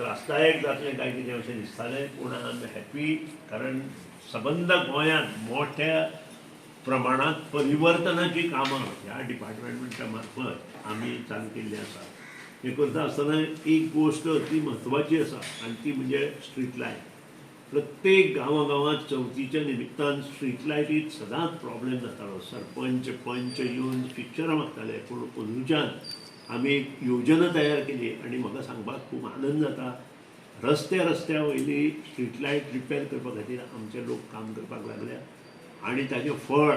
त्रासदायक जातलें काय कितें अशें दिसतालें, पूण आय एम हॅपी, कारण सबंद गोंयांत मोठ्या प्रमाणात परिवर्तनाची कामां ह्या डिपार्टमेंटा मार्फत आमी चालू केल्ली आसा. हे करता आसतना एक गोश्ट अती म्हत्वाची आसा आनी ती म्हणजे स्ट्रीट लायट. प्रत्येक गांवांत चवथीच्या निमित्तान स्ट्रीट लायटीक सदांच प्रॉब्लेम जातालो. सरपंच पंच येवन पिक्चरां मागताले, पूण अंदूच्यान आमी एक योजना तयार केली आनी म्हाका सांगपाक खूब आनंद जाता. रस्त्या वयली स्ट्रीट लायट रिपेर करपा खातीर आमचे लोक काम करपाक लागल्या आनी ताचें फळ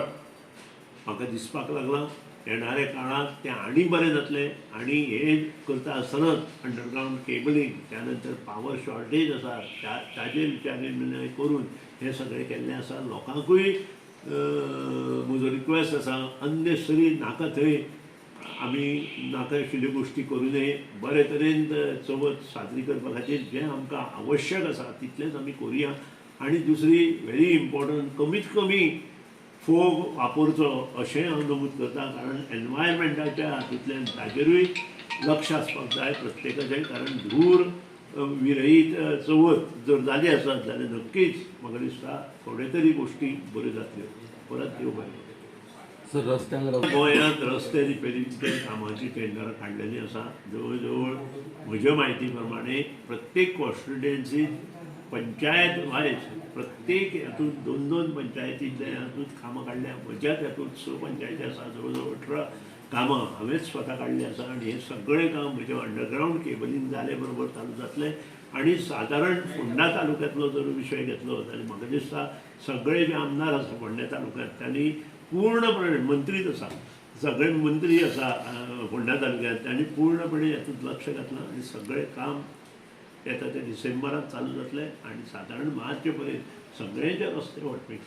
म्हाका दिसपाक लागलां. येणाऱ्या काळात तें आनी बरें जातलें आनी हे करता आसतनाच अंडरग्रावंड केबलींग, त्यानंतर पावर शॉर्टेज आसा ताजेर विचार करून हे सगळें केल्लें आसा. लोकांकूय म्हजो रिक्वेस्ट आसा, अननेसरी नाका थंय आमी नाका आशिल्ल्यो गोश्टी करूं नये. बरे तरेन चवथ साजरी करपा खातीर जें आमकां आवश्यक आसा तितलेंच आमी करुया. आनी दुसरी व्हेरी इम्पॉर्टंट, कमीत कमी फोग वापरचो अशेंय हांव नमूद करता, कारण एनवायरमेंटाच्या हातूंतल्यान ताजेरूय लक्ष आसपाक जाय प्रत्येकाचें. कारण धूर विरहीत चवथ जर जाली आसत जाल्यार नक्कीच म्हाका दिसता थोडे तरी गोश्टी बऱ्यो जातल्यो. परत देव बरें. सर, रस्त्यांक गोंयांत रस्ते रिपेरींगच्या कामाची टेंडरां काडलेलीं आसा. जवळ जवळ म्हज्या म्हायती प्रमाणे प्रत्येक कॉन्स्टिट्युएन्सींत पंचायत वायज प्रत्येक हातूंत 2-2 पंचायतींतल्या हातूंत कामां काडल्या. म्हज्याच हातूंत 6 पंचायती आसा, जवळ जवळ 18 कामां हांवेंच स्वता काडलीं आसा. आनी हें सगळें काम म्हजें अंडरग्रावंड केबलींग जाले बरोबर चालू जातलें. आनी सादारण फोंडा तालुक्यांतलो जर विशय घेतलो जाल्यार म्हाका दिसता सगळे जे आमदार आसा फोंडा तालुक्यांत त्यांनी पूर्णपणे, मंत्रीच आसा, सगळे मंत्री आसा फोंडा तालुक्यांत, त्यांनी पूर्णपणे हातूंत लक्ष घातलां आनी सगळें काम येता ते डिसेंबरांत चालू जातलें आनी सादारण मार्च पर्यंत सगळेंचे रस्ते वळपीक